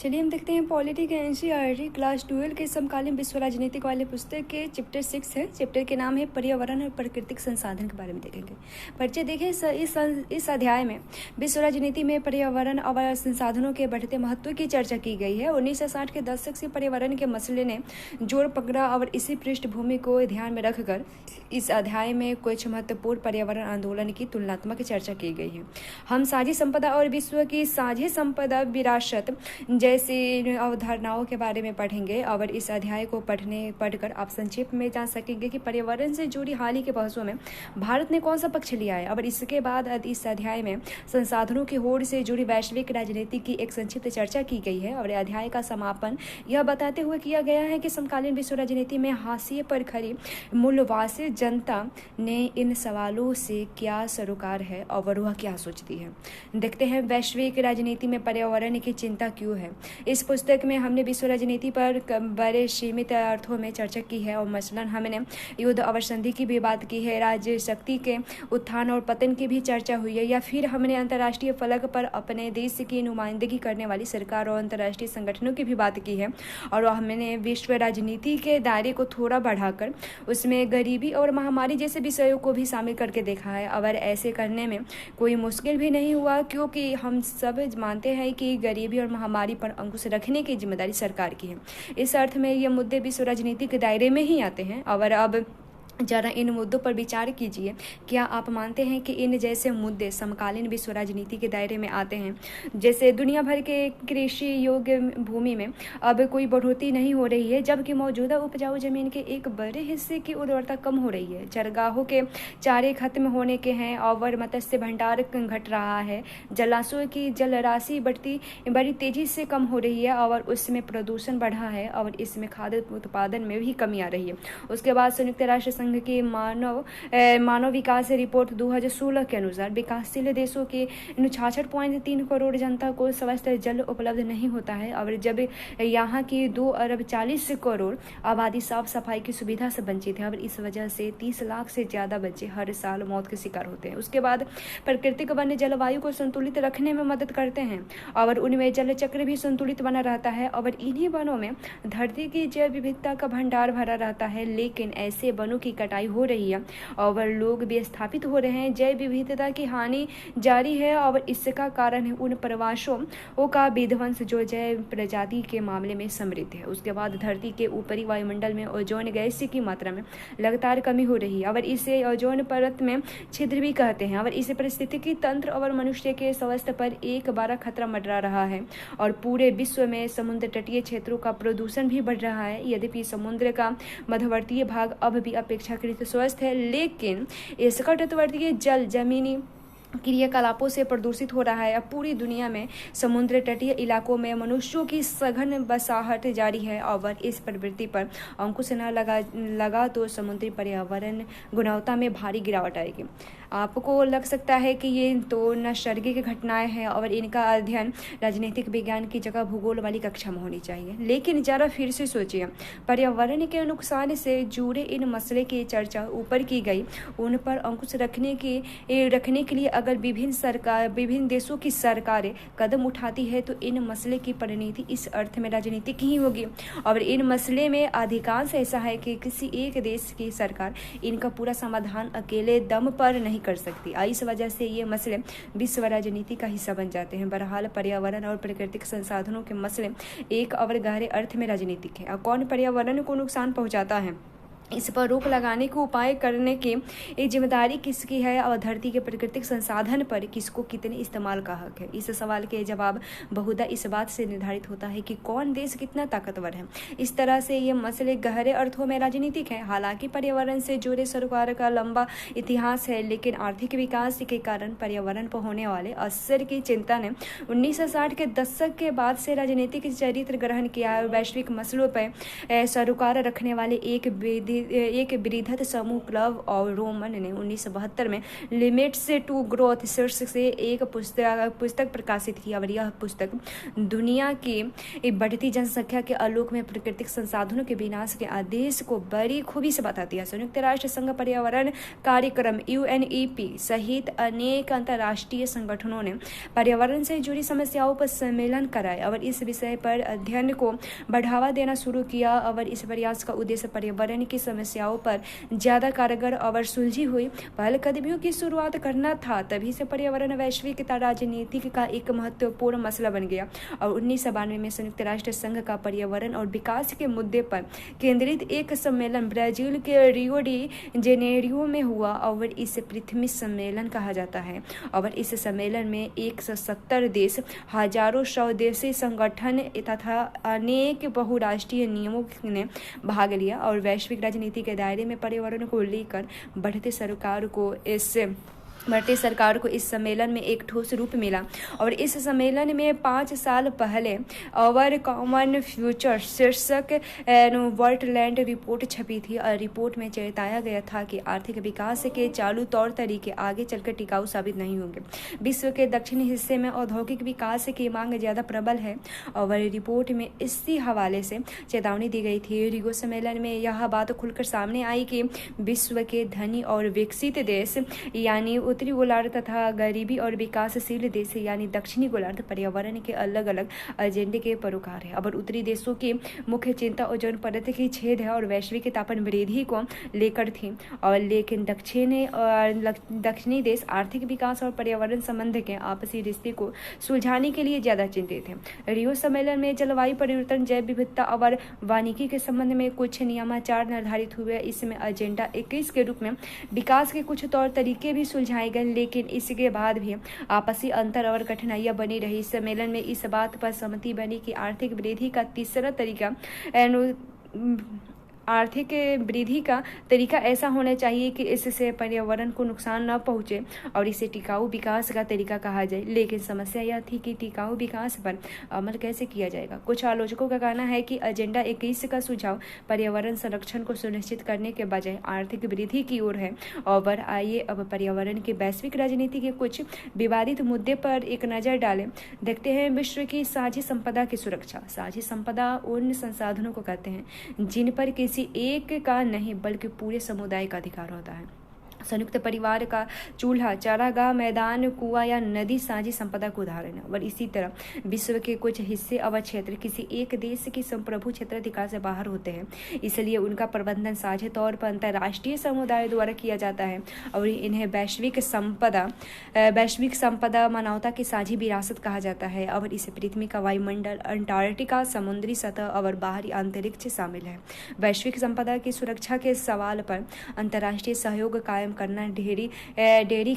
चलिए हम देखते हैं पॉलिटी के एनसीईआरटी क्लास 12 के समकालीन विश्व राजनीतिक वाले पुस्तक के चैप्टर 6 है। चैप्टर के नाम है पर्यावरण और प्राकृतिक संसाधन के बारे में देखेंगे। परिचय देखें, इस अध्याय में विश्व राजनीति में पर्यावरण और संसाधनों के बढ़ते महत्व की चर्चा की गई है। 1960 के दशक से पर्यावरण के मसले ने जोर पकड़ा और इसी पृष्ठभूमि को ध्यान में रखकर इस अध्याय में कुछ महत्वपूर्ण पर्यावरण आंदोलन की तुलनात्मक चर्चा की गई है। हम साझी संपदा और विश्व की साझी संपदा विरासत जैसी अवधारणाओं के बारे में पढ़ेंगे और इस अध्याय को पढ़कर आप संक्षेप में जान सकेंगे कि पर्यावरण से जुड़ी हाल ही के बहसों में भारत ने कौन सा पक्ष लिया है। और इसके बाद इस अध्याय में संसाधनों की होड़ से जुड़ी वैश्विक राजनीति की एक संक्षिप्त चर्चा की गई है। और अध्याय का समापन यह बताते हुए किया गया है कि समकालीन विश्व राजनीति में हाशिए पर खड़ी मूल्यवासी जनता ने इन सवालों से क्या सरोकार है और वह क्या सोचती है। देखते हैं वैश्विक राजनीति में पर्यावरण की चिंता क्यों है। इस पुस्तक में हमने विश्व राजनीति पर बड़े सीमित अर्थों में चर्चा की है और मसलन हमने युद्ध और संधि की भी बात की है, राज्य शक्ति के उत्थान और पतन की भी चर्चा हुई है, या फिर हमने अंतर्राष्ट्रीय फलक पर अपने देश की नुमाइंदगी करने वाली सरकार और अंतर्राष्ट्रीय संगठनों की भी बात की है। और हमने विश्व राजनीति के दायरे को थोड़ा बढ़ाकर उसमें गरीबी और महामारी जैसे विषयों को भी शामिल करके देखा है। और ऐसे करने में कोई मुश्किल भी नहीं हुआ, क्योंकि हम सब मानते हैं कि गरीबी और महामारी पर अंकुश रखने की जिम्मेदारी सरकार की है। इस अर्थ में ये मुद्दे विश्व राजनीति के दायरे में ही आते हैं। और अब जरा इन मुद्दों पर विचार कीजिए। क्या आप मानते हैं कि इन जैसे मुद्दे समकालीन विश्व राजनीति के दायरे में आते हैं? जैसे दुनिया भर के कृषि योग्य भूमि में अब कोई बढ़ोतरी नहीं हो रही है, जबकि मौजूदा उपजाऊ जमीन के एक बड़े हिस्से की उर्वरता कम हो रही है। चरगाहों के चारे खत्म होने के हैं और मत्स्य भंडार घट रहा है। जलाशयों की जल राशि बड़ी तेजी से कम हो रही है और उसमें प्रदूषण बढ़ा है और इसमें खाद्य उत्पादन में भी कमी आ रही है। उसके बाद संयुक्त राष्ट्र संघ की मानव विकास रिपोर्ट 2016 के अनुसार विकासशील देशों के 66.3 करोड़ जनता को स्वस्थ जल उपलब्ध नहीं होता है। और जब यहाँ की 2 अरब 40 करोड़ आबादी साफ सफाई की सुविधा से वंचित है और इस वजह से 30 लाख से ज्यादा बच्चे हर साल मौत के शिकार होते हैं। उसके बाद प्राकृतिक वन जलवायु को संतुलित रखने में मदद करते हैं और उनमें जल चक्र भी संतुलित बना रहता है और इन्हीं वनों में धरती की जैव विविधता का भंडार भरा रहता है। लेकिन ऐसे वनों की कटाई हो रही है और लोग विस्थापित हो रहे हैं, जैव विविधता की हानि जारी है और इसका कारण है उन प्रवासों का विध्वंस जो जैव प्रजाति के मामले में समृद्ध है। उसके बाद धरती के ऊपरी वायुमंडल में ओजोन गैस की मात्रा में लगातार कमी हो रही है और इसे ओजोन परत में छिद्र भी कहते हैं। और इस पारिस्थितिकी तंत्र और मनुष्य के स्वास्थ्य पर एक बड़ा खतरा मंडरा रहा है और पूरे विश्व में समुद्र तटीय क्षेत्रों का प्रदूषण भी बढ़ रहा है। यद्यपि समुद्र का मध्यवर्तीय भाग अब भी अपेक्षाकृत स्वस्थ है, लेकिन इसका तटवर्तीय जल जमीनी क्रियाकलापों से प्रदूषित हो रहा है। अब पूरी दुनिया में समुद्र तटीय इलाकों में मनुष्यों की सघन बसाहट जारी है और इस प्रवृत्ति पर अंकुश न लगा तो समुद्री पर्यावरण गुणवत्ता में भारी गिरावट आएगी। आपको लग सकता है कि ये तो नैसर्गिक घटनाएं हैं और इनका अध्ययन राजनीतिक विज्ञान की जगह भूगोल वाली कक्षा में होनी चाहिए, लेकिन जरा फिर से सोचिए, पर्यावरण के नुकसान से जुड़े इन मसले की चर्चा ऊपर की गई, उन पर अंकुश रखने के लिए अगर विभिन्न देशों की सरकारें कदम उठाती है तो इन मसले की परिणति इस अर्थ में राजनीतिक ही होगी। और इन मसले में अधिकांश ऐसा है कि किसी एक देश की सरकार इनका पूरा समाधान अकेले दम पर नहीं कर सकती। इस वजह से ये मसले विश्व राजनीति का हिस्सा बन जाते हैं। बहरहाल पर्यावरण और प्राकृतिक संसाधनों के मसले एक और गहरे अर्थ में राजनीतिक है। कौन पर्यावरण को नुकसान पहुंचाता है, इस पर रोक लगाने के उपाय करने की एक जिम्मेदारी किसकी है और धरती के प्राकृतिक संसाधन पर किसको कितने इस्तेमाल का हक है। इस सवाल के जवाब बहुधा इस बात से निर्धारित होता है कि कौन देश कितना ताकतवर है। इस तरह से ये मसले गहरे अर्थों में राजनीतिक है। हालांकि पर्यावरण से जुड़े सरकार का लंबा इतिहास है, लेकिन आर्थिक विकास के कारण पर्यावरण पर होने वाले असर की चिंता ने 1960 के दशक के बाद से राजनीतिक चरित्र ग्रहण किया है। वैश्विक मसलों पर सरोकार रखने वाले एक एक वृहद समूह क्लब और रोमन ने 1972 में लिमिट्स टू ग्रोथ शीर्षक से एक पुस्तक प्रकाशित की और यह पुस्तक दुनिया की बढ़ती जनसंख्या के आलोक में प्राकृतिक संसाधनों के विनाश के आदेश को बड़ी खूबी से बताती है। संयुक्त राष्ट्र संघ पर्यावरण कार्यक्रम UNEP सहित अनेक अंतर्राष्ट्रीय संगठनों ने पर्यावरण से जुड़ी समस्याओं पर सम्मेलन कराए और इस विषय पर अध्ययन को बढ़ावा देना शुरू किया और इस प्रयास का उद्देश्य पर्यावरण की समस्याओं पर ज़्यादा कारगर और सुलझी हुई पहलकदमियों की शुरुआत करना था। तभी से पर्यावरण वैश्विक राजनीति का एक महत्वपूर्ण मसला बन गया और 1992 में संयुक्त राष्ट्र संघ का पर्यावरण और विकास के मुद्दे पर केंद्रित एक सम्मेलन ब्राजील के रियो डी जेनेरियो में हुआ और इसे पृथ्वी सम्मेलन कहा जाता है। और इस सम्मेलन में 170 देश, हजारों स्वदेशी संगठन तथा अनेक बहुराष्ट्रीय नियमों ने भाग लिया और वैश्विक राजनीति के दायरे में पर्यावरण को लेकर बढ़ते सरकार को इस सम्मेलन में एक ठोस रूप मिला। और इस सम्मेलन में 5 साल पहले आवर कॉमन फ्यूचर शीर्षक वर्ल्डलैंड रिपोर्ट छपी थी और रिपोर्ट में चेताया गया था कि आर्थिक विकास के चालू तौर तरीके आगे चलकर टिकाऊ साबित नहीं होंगे। विश्व के दक्षिणी हिस्से में औद्योगिक विकास की मांग ज़्यादा प्रबल है और रिपोर्ट में इसी हवाले से चेतावनी दी गई थी। रियो सम्मेलन में यह बात खुलकर सामने आई कि विश्व के धनी और विकसित देश यानी उत्तरी गोलार्ध तथा गरीबी और विकासशील देश यानी दक्षिणी गोलार्ध पर्यावरण के अलग अलग एजेंडे के पैरोकार है। और उत्तरी देशों की मुख्य चिंता ओजोन परत की छेद है और वैश्विक तापमान वृद्धि को लेकर थी और लेकिन दक्षिणी देश आर्थिक विकास और पर्यावरण संबंध के आपसी रिश्ते को सुलझाने के लिए ज्यादा चिंतित है। रियो सम्मेलन में जलवायु परिवर्तन, जैव विविधता और वानिकी के संबंध में कुछ नियमाचार निर्धारित हुए। इसमें एजेंडा 21 के रूप में विकास के कुछ तौर तरीके भी सुलझाए गए, लेकिन इसके बाद भी आपसी अंतर और कठिनाइयां बनी रही। सम्मेलन में इस बात पर सहमति बनी कि आर्थिक वृद्धि का तरीका ऐसा होना चाहिए कि इससे पर्यावरण को नुकसान न पहुंचे और इसे टिकाऊ विकास का तरीका कहा जाए। लेकिन समस्या यह थी कि टिकाऊ विकास पर अमल कैसे किया जाएगा। कुछ आलोचकों का कहना है कि एजेंडा 21 का सुझाव पर्यावरण संरक्षण को सुनिश्चित करने के बजाय आर्थिक वृद्धि की ओर है। और आइए अब पर्यावरण की वैश्विक राजनीति के कुछ विवादित मुद्दे पर एक नज़र डालें। देखते हैं विश्व की साझी संपदा की सुरक्षा। साझी संपदा उन संसाधनों को कहते हैं जिन पर किसी एक का नहीं बल्कि पूरे समुदाय का अधिकार होता है। संयुक्त परिवार का चूल्हा, चारागाह, मैदान, कुआं या नदी साझी संपदा का उदाहरण है। और इसी तरह विश्व के कुछ हिस्से अव क्षेत्र किसी एक देश के संप्रभु क्षेत्राधिकार से बाहर होते हैं, इसलिए उनका प्रबंधन साझे तौर पर अंतर्राष्ट्रीय समुदाय द्वारा किया जाता है और इन्हें वैश्विक संपदा मानवता की साझी विरासत कहा जाता है। और इसे पृथ्वी का वायुमंडल, अंटार्कटिका, समुद्री सतह और बाहरी अंतरिक्ष शामिल है। वैश्विक संपदा की सुरक्षा के सवाल पर अंतर्राष्ट्रीय सहयोग कायम करना टेढ़ी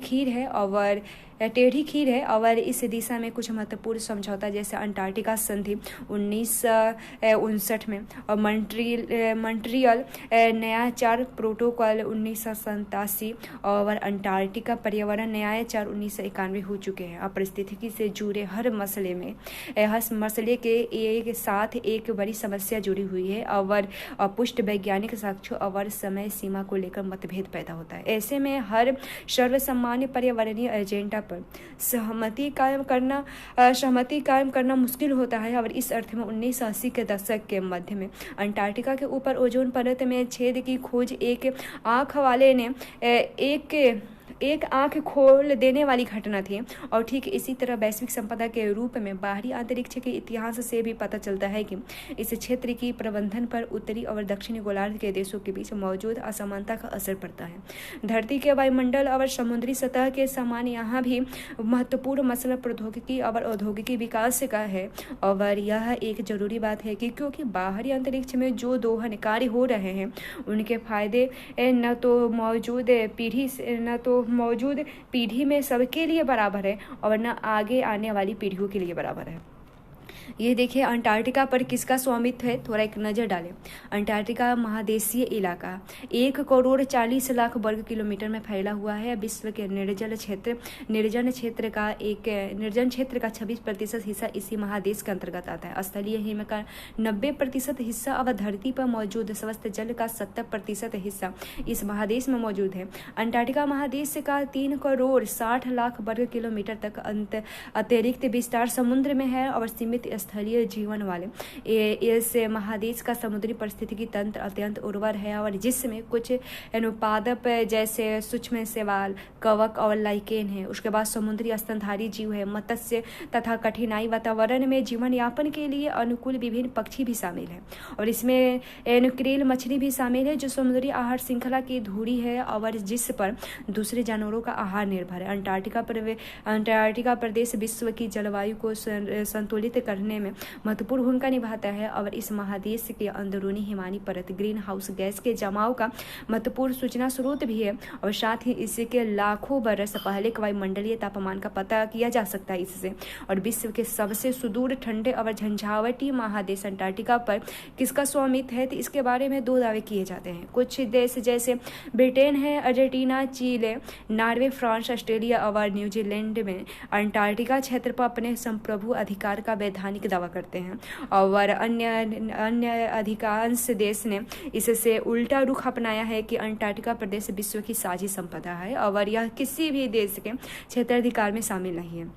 खीर है और इस दिशा में कुछ महत्वपूर्ण समझौता जैसे अंटार्कटिका संधि 1959 में और मॉन्ट्रियल न्यायाचार प्रोटोकॉल 1987 और अंटार्कटिका पर्यावरण न्यायाचार 1991 हो चुके हैं। और परिस्थिति से जुड़े हर मसले के एक साथ एक बड़ी समस्या जुड़ी हुई है और पुष्ट वैज्ञानिक साक्ष्यों और समय सीमा को लेकर मतभेद पैदा होता है। ऐसे में हर सर्वसामान्य पर्यावरणीय एजेंडा पर सहमति कायम करना मुश्किल होता है। और इस अर्थ में 1980 के दशक के मध्य में अंटार्कटिका के ऊपर ओजोन परत में छेद की खोज एक आंख वाले ने एक आंख खोल देने वाली घटना थी। और ठीक इसी तरह वैश्विक संपदा के रूप में बाहरी अंतरिक्ष के इतिहास से भी पता चलता है कि इस क्षेत्र की प्रबंधन पर उत्तरी और दक्षिणी गोलार्ध के देशों के बीच मौजूद असमानता का असर पड़ता है। धरती के वायुमंडल और समुद्री सतह के समान यहाँ भी महत्वपूर्ण मसला प्रौद्योगिकी और औद्योगिकी विकास का है। और यह एक जरूरी बात है कि क्योंकि बाहरी अंतरिक्ष में जो दोहन कार्य हो रहे हैं उनके फायदे न तो मौजूद पीढ़ी में सबके लिए बराबर है और न आगे आने वाली पीढ़ियों के लिए बराबर है। ये देखिए अंटार्कटिका पर किसका स्वामित्व है, थोड़ा एक नज़र डालें। अंटार्कटिका महादेशीय इलाका 1,40,00,000 वर्ग किलोमीटर में फैला हुआ है। विश्व के निर्जन क्षेत्र का 26% हिस्सा इसी महादेश के अंतर्गत आता है। स्थलीय हिम का 90% हिस्सा अब धरती पर मौजूद स्वस्थ जल का 70% हिस्सा इस महादेश में मौजूद है। अंटार्कटिका महादेश का 3,60,00,000 वर्ग किलोमीटर तक अतिरिक्त विस्तार समुद्र में है और सीमित स्थलीय जीवन वाले इस महादेश का समुद्री पारिस्थितिकी तंत्र अत्यंत उर्वर है और जिसमें कुछ अनुपादप जैसे सूक्ष्म शैवाल, कवक और लाइकेन है। उसके बाद समुद्री स्तनधारी जीव है, मत्स्य तथा कठिनाई वातावरण में जीवन यापन के लिए अनुकूल विभिन्न पक्षी भी शामिल है और इसमें एनुक्रील मछली भी शामिल है जो समुद्री आहार श्रृंखला की धुरी है और जिस पर दूसरे जानवरों का आहार निर्भर है। अंटार्कटिका प्रदेश विश्व की जलवायु को संतुलित करने में महत्वपूर्ण भूमिका निभाता है और इस महादेश के अंदरूनी हिमानी परत ग्रीन हाउस गैस के जमाव का महत्वपूर्ण सूचना स्रोत भी है और साथ ही इसके लाखों बरस पहले के वायुमंडलीय तापमान का पता किया जा सकता है इससे। और विश्व के सबसे सुदूर ठंडे और झंझावटी महादेश अंटार्कटिका पर किसका स्वामित्व है, तो इसके बारे में 2 दावे किए जाते हैं। कुछ देश जैसे ब्रिटेन है, Argentina, Chile, Norway, France, Australia और न्यूजीलैंड में अंटार्कटिका क्षेत्र पर अपने संप्रभु अधिकार का वैधानिक दावा करते हैं और अन्य अधिकांश देश ने इससे उल्टा रुख अपनाया है कि अंटार्कटिका प्रदेश विश्व की साझी संपदा है और यह किसी भी देश के क्षेत्राधिकार में शामिल नहीं है।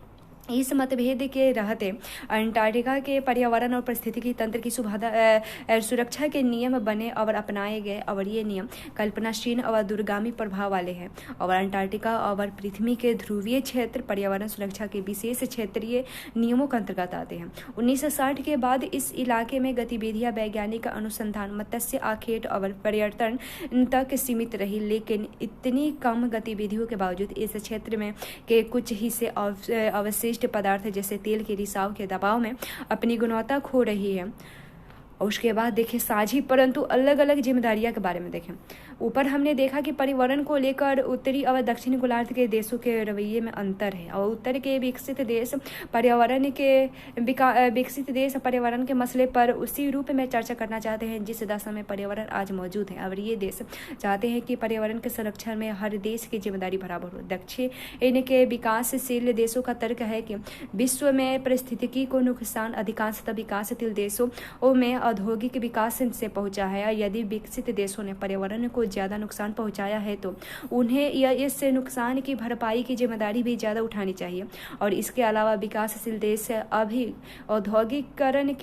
इस मतभेद के रहते अंटार्कटिका के पर्यावरण और पारिस्थितिकी तंत्र की सुरक्षा के नियम बने और अपनाए गए और ये नियम कल्पनाशील और दूरगामी प्रभाव वाले हैं और अंटार्कटिका और पृथ्वी के ध्रुवीय क्षेत्र पर्यावरण सुरक्षा के विशेष क्षेत्रीय नियमों के अंतर्गत आते हैं। 1960 के बाद इस इलाके में गतिविधियां वैज्ञानिक अनुसंधान, मत्स्य आखेट और पर्यटन तक सीमित रही, लेकिन इतनी कम गतिविधियों के बावजूद इस क्षेत्र में के कुछ हिस्से अवशिष्ट पदार्थ जैसे तेल के रिसाव के दबाव में अपनी गुणवत्ता खो रही है। और उसके बाद देखिए साझी परंतु अलग अलग जिम्मेदारियां के बारे में देखें। ऊपर हमने देखा कि पर्यावरण को लेकर उत्तरी और दक्षिणी गोलार्ध के देशों के रवैये में अंतर है और उत्तर के विकसित देश पर्यावरण के मसले पर उसी रूप में चर्चा करना चाहते हैं जिस दशा में पर्यावरण आज मौजूद है और ये देश चाहते हैं कि पर्यावरण के संरक्षण में हर देश की जिम्मेदारी बराबर हो। दक्षिण के विकासशील देशों का तर्क है कि विश्व में पारिस्थितिकी को नुकसान अधिकांशतः विकासशील देशों में औद्योगिक विकास से पहुंचा है। यदि विकसित देशों ने पर्यावरण को ज्यादा नुकसान पहुंचाया है तो उन्हें इस नुकसान की भरपाई की जिम्मेदारी भी ज्यादा उठानी चाहिए। और इसके अलावा विकासशील देश अभी औद्योगिकरण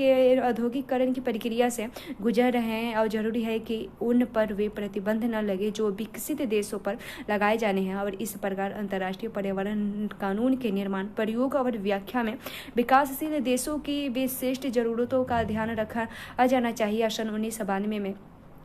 की प्रक्रिया से गुजर रहे हैं और जरूरी है कि उन पर वे प्रतिबंध न लगे जो विकसित देशों पर लगाए जाने हैं। और इस प्रकार अंतर्राष्ट्रीय पर्यावरण कानून के निर्माण, प्रयोग और व्याख्या में विकासशील देशों की विशिष्ट जरूरतों का ध्यान रखा जाना चाहिए। सन 1992 में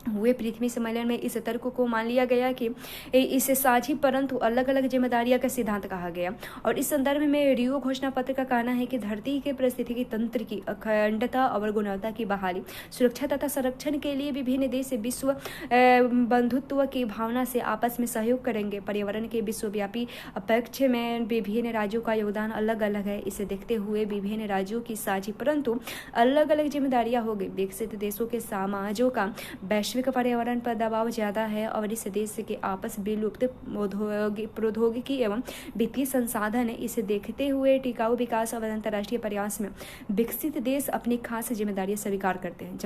हुए पृथ्वी सम्मेलन में इस तर्क को मान लिया गया कि इसे साझी परंतु अलग अलग जिम्मेदारियां का सिद्धांत कहा गया। और इस संदर्भ में रियो घोषणा पत्र का कहना है कि धरती के पारिस्थितिकी तंत्र की अखंडता और गुणवत्ता की बहाली, सुरक्षा तथा संरक्षण के लिए विभिन्न देश विश्व बंधुत्व की भावना से आपस में सहयोग करेंगे। पर्यावरण के विश्वव्यापी पक्ष में विभिन्न राज्यों का योगदान अलग अलग है। इसे देखते हुए विभिन्न राज्यों की साझी परंतु अलग अलग जिम्मेदारियां होगी। विकसित देशों के समाजों का वैश्विक पर्यावरण पर दबाव ज्यादा है और इस देश के आपस विलुप्त प्रौद्योगिकी एवं वित्तीय संसाधन है। इसे देखते हुए टिकाऊ विकास और अंतर्राष्ट्रीय प्रयास में विकसित देश अपनी खास जिम्मेदारियां स्वीकार करते हैं।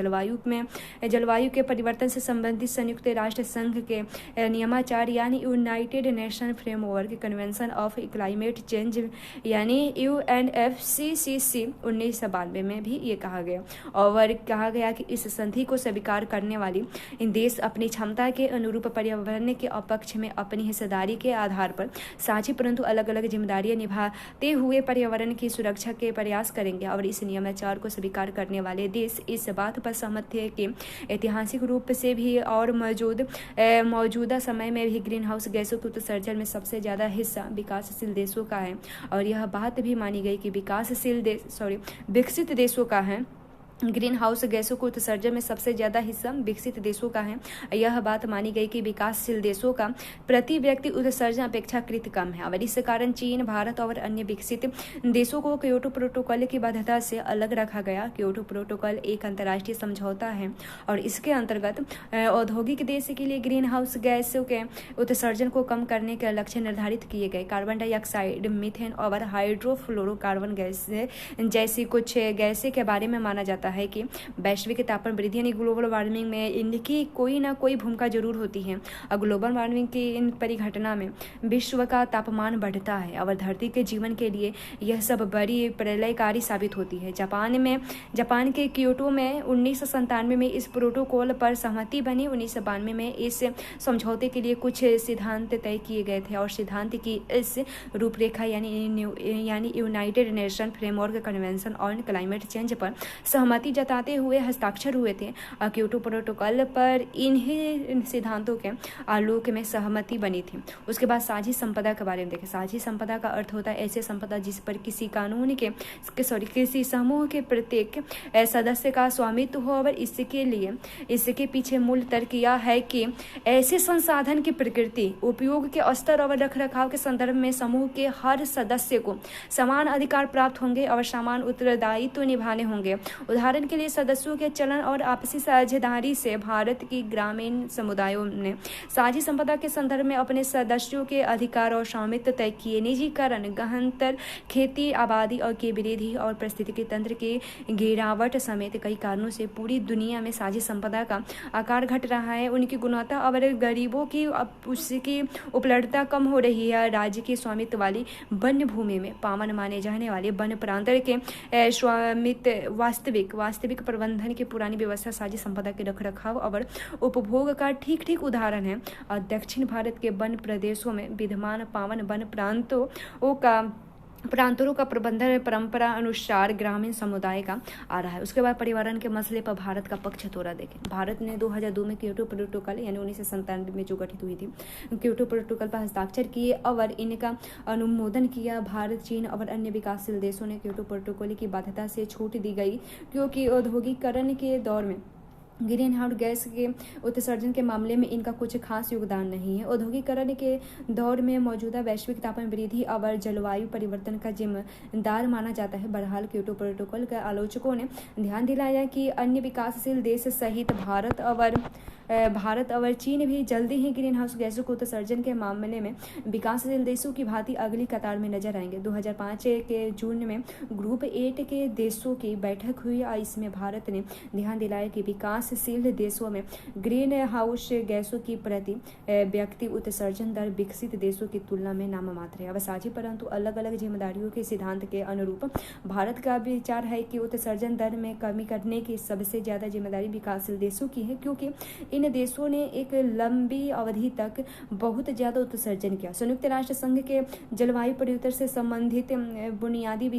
जलवायु के परिवर्तन से संबंधित संयुक्त राष्ट्र संघ के नियमाचार यानी United nation framework convention of climate change यानी UNFCCC 1992 में भी ये कहा गया और कहा गया कि इस संधि को स्वीकार करने वाली इन देश अपनी क्षमता के अनुरूप पर्यावरण के अपक्ष में अपनी हिस्सेदारी के आधार पर साझी परंतु अलग अलग जिम्मेदारियां निभाते हुए पर्यावरण की सुरक्षा के प्रयास करेंगे। और इस नियमाचार को स्वीकार करने वाले देश इस बात पर सहमत थे कि ऐतिहासिक रूप से भी और मौजूदा समय में भी ग्रीन हाउस गैसों के उत्सर्जन में सबसे ज्यादा हिस्सा विकासशील देशों का है। और यह बात भी मानी गई कि विकसित देशों का है ग्रीन हाउस गैसों के उत्सर्जन में सबसे ज़्यादा हिस्सा विकसित देशों का है। यह बात मानी गई कि विकासशील देशों का प्रति व्यक्ति उत्सर्जन अपेक्षाकृत कम है और इस कारण चीन, भारत और अन्य विकसित देशों को क्योटो प्रोटोकॉल की बाध्यता से अलग रखा गया। क्योटो प्रोटोकॉल एक अंतर्राष्ट्रीय समझौता है और इसके अंतर्गत औद्योगिक देश के लिए ग्रीन हाउस गैसों के उत्सर्जन को कम करने के लक्ष्य निर्धारित किए गए। कार्बन डाइऑक्साइड, मीथेन और हाइड्रोफ्लोरोकार्बन गैस जैसी कुछ गैसें के बारे में माना जाता है कि वैश्विक तापमान वृद्धि यानी ग्लोबल वार्मिंग में इनकी कोई ना कोई भूमिका जरूर होती है और ग्लोबल वार्मिंग की इन परिघटना में विश्व का तापमान बढ़ता है और धरती के जीवन के लिए यह सब बड़ी प्रलयकारी साबित होती है। जापान के क्योटो में 1997 में इस प्रोटोकॉल पर सहमति बनी। 1992 में इस समझौते के लिए कुछ सिद्धांत तय किए गए थे और सिद्धांत की इस रूपरेखा यानी United nation framework convention on climate change पर सहमति जताते हुए हस्ताक्षर हुए थे। क्योटो प्रोटोकॉल पर इन्हीं सिद्धांतों के आलोक में सहमति बनी थी। उसके बाद साझी संपदा के बारे में देखें। साझी संपदा का अर्थ होता है ऐसे संपदा जिस पर किसी समूह के प्रत्येक सदस्य का स्वामित्व हो और इसके पीछे मूल तर्क यह है कि ऐसे संसाधन की प्रकृति, उपयोग के स्तर और रखरखाव के संदर्भ में समूह के हर सदस्य को समान अधिकार प्राप्त होंगे और समान उत्तरदायित्व निभाने होंगे। उदाहरण के लिए सदस्यों के चलन और आपसी साझेदारी से भारत की ग्रामीण समुदायों ने साझी संपदा के संदर्भ में अपने सदस्यों के अधिकार और स्वामित्व तय किए। निजीकरण, गहनतर खेती, आबादी और की वृद्धि और पारिस्थितिकी तंत्र की गिरावट समेत कई कारणों से पूरी दुनिया में साझी संपदा का आकार घट रहा है। उनकी गुणवत्ता और गरीबों की उसकी उपलब्धता कम हो रही है। राज्य की स्वामित्व वाली वन्य भूमि में पावन माने जाने वाले वन प्रांतर के स्वामित्व वास्तविक प्रबंधन की पुरानी व्यवस्था साझी संपदा के रखरखाव और उपभोग का ठीक उदाहरण है। और दक्षिण भारत के वन प्रदेशों में विद्यमान पावन वन प्रांतों का प्रबंधन परंपरा अनुसार ग्रामीण समुदाय का आ रहा है। उसके बाद पर्यावरण के मसले पर भारत का पक्ष थोड़ा देखें। भारत ने 2002 में क्योटो प्रोटोकॉल यानी 1997 में जो गठित हुई थी क्योटो प्रोटोकॉल पर हस्ताक्षर किए और इनका अनुमोदन किया। भारत, चीन और अन्य विकासशील देशों ने क्योटो प्रोटोकॉल की बाध्यता से छूट दी गई क्योंकि औद्योगिकीकरण के दौर में ग्रीन हाउस गैस के उत्सर्जन के मामले में इनका कुछ खास योगदान नहीं है। औद्योगिकीकरण के दौर में मौजूदा वैश्विक तापमान वृद्धि और जलवायु परिवर्तन का जिम्मेदार माना जाता है। बहरहाल क्योटो प्रोटोकॉल के आलोचकों ने ध्यान दिलाया कि अन्य विकासशील देश सहित भारत और चीन भी जल्दी ही ग्रीन हाउस गैसों के उत्सर्जन के मामले में विकासशील देशों की भांति अगली कतार में नजर आएंगे। 2005 के जून में ग्रुप 8 के देशों की बैठक हुई और इसमें भारत ने ध्यान दिलाया कि विकासशील देशों में ग्रीन हाउस गैसों की प्रति व्यक्ति उत्सर्जन दर विकसित देशों की तुलना में नाममात्र है। अवसाझी परंतु अलग अलग जिम्मेदारियों के सिद्धांत के अनुरूप भारत का विचार है कि उत्सर्जन दर में कमी करने की सबसे ज्यादा जिम्मेदारी विकासशील देशों की है क्योंकि इन देशों ने एक लंबी अवधि तक बहुत ज्यादा उत्सर्जन किया। संयुक्त राष्ट्र संघ के जलवायु परिवर्तन से संबंधित बुनियादी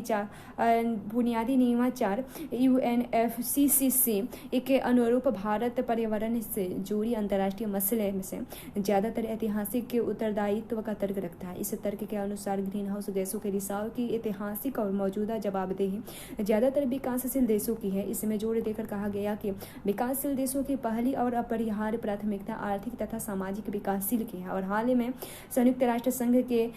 नियमाचार UNFCCC के अनुरूप भारत पर्यावरण से जुड़ी अंतर्राष्ट्रीय मसले में से ज्यादातर ऐतिहासिक उत्तरदायित्व का तर्क रखता है। इस तर्क के अनुसार ग्रीन हाउस गैसों के रिसाव की ऐतिहासिक और मौजूदा जवाबदेही ज्यादातर विकासशील देशों की है। इसमें जोर देकर कहा गया कि विकासशील देशों की पहली और अपरिहार्य प्राथमिकता आर्थिक तथा सामाजिक विकासशील की है और हाल ही में संयुक्त राष्ट्र संघ के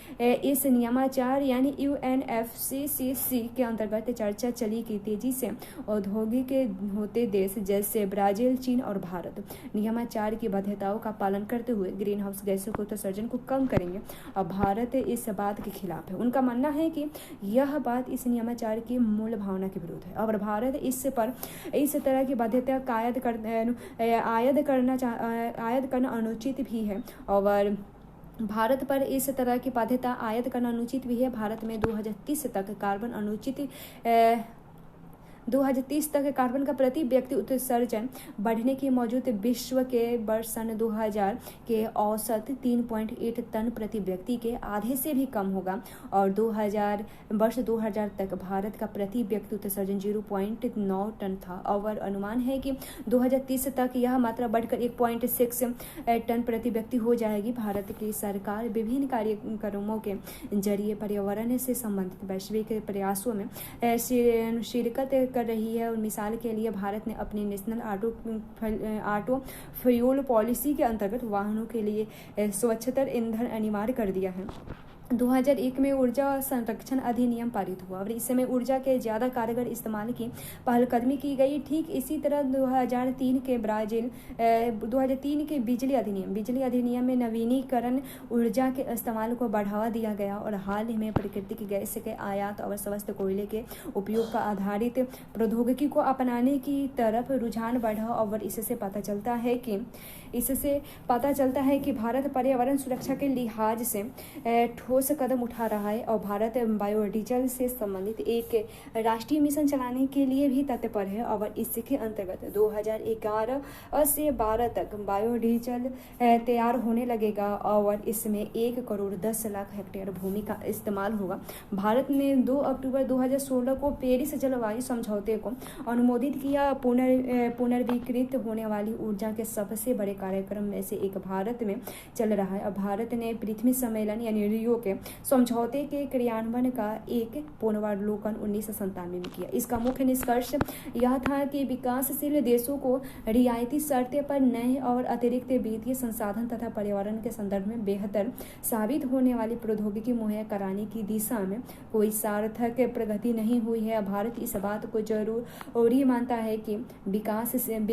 इस नियमाचार यानी UNFCCC के अंतर्गत चर्चा चली कि तेजी से औद्योगिक होते देश जैसे ब्राजील, चीन और भारत नियमाचार की बाध्यताओं का पालन करते हुए ग्रीन हाउस गैसों के उत्सर्जन को कम करेंगे और भारत इस बात के खिलाफ है। उनका मानना है कि यह बात इस नियमाचार की मूल भावना के विरुद्ध है और भारत इस तरह की बाध्यता आयद करना अनुचित भी है और भारत पर इस तरह की बाध्यता आयद करना अनुचित भी है। भारत में 2030 तक कार्बन का प्रति व्यक्ति उत्सर्जन बढ़ने की मौजूद विश्व के वर्ष सन 2000 के औसत 3.8 टन प्रति व्यक्ति के आधे से भी कम होगा और वर्ष 2000 तक भारत का प्रति व्यक्ति उत्सर्जन 0.9 टन था और अनुमान है कि 2030 तक यह मात्रा बढ़कर 1.6 टन प्रति व्यक्ति हो जाएगी। भारत की सरकार विभिन्न कार्यक्रमों के जरिए पर्यावरण से संबंधित वैश्विक प्रयासों में शिरकत कर रही है। और मिसाल के लिए भारत ने अपनी नेशनल ऑटो फ्यूल पॉलिसी के अंतर्गत वाहनों के लिए स्वच्छतर ईंधन अनिवार्य कर दिया है। 2001 में ऊर्जा संरक्षण अधिनियम पारित हुआ और इस समय ऊर्जा के ज़्यादा कारगर इस्तेमाल की पहलकदमी की गई। ठीक इसी तरह 2003 के बिजली अधिनियम में नवीनीकरण ऊर्जा के इस्तेमाल को बढ़ावा दिया गया और हाल ही में प्राकृतिक गैस के आयात और स्वस्थ कोयले के उपयोग पर आधारित प्रौद्योगिकी को अपनाने की तरफ रुझान बढ़ा। और इससे पता चलता है कि भारत पर्यावरण सुरक्षा के लिहाज से ठोस कदम उठा रहा है और भारत बायोडीजल से संबंधित एक राष्ट्रीय मिशन चलाने के लिए भी तत्पर है। और इसके अंतर्गत 2011 से 12 तक बायोडीजल तैयार होने लगेगा और इसमें 1 करोड़ 10 लाख हेक्टेयर भूमि का इस्तेमाल होगा। भारत ने 2 अक्टूबर 2016 को पेरिस जलवायु समझौते को अनुमोदित किया। पुनर्विकृत होने वाली ऊर्जा के सबसे बड़े कार्यक्रम में से एक भारत में चल रहा है। अब भारत ने पृथ्वी सम्मेलन यानी रियो के समझौते के क्रियान्वयन का एक पुनरावलोकन 1997 में किया। इसका मुख्य निष्कर्ष यह था कि विकासशील देशों को रियायती शर्तें पर नए और अतिरिक्त वित्तीय संसाधन तथा पर्यावरण के संदर्भ में बेहतर साबित होने वाली प्रौद्योगिकी मुहैया कराने की दिशा में कोई सार्थक प्रगति नहीं हुई है। भारत इस बात को जरूरी मानता है कि विकासशील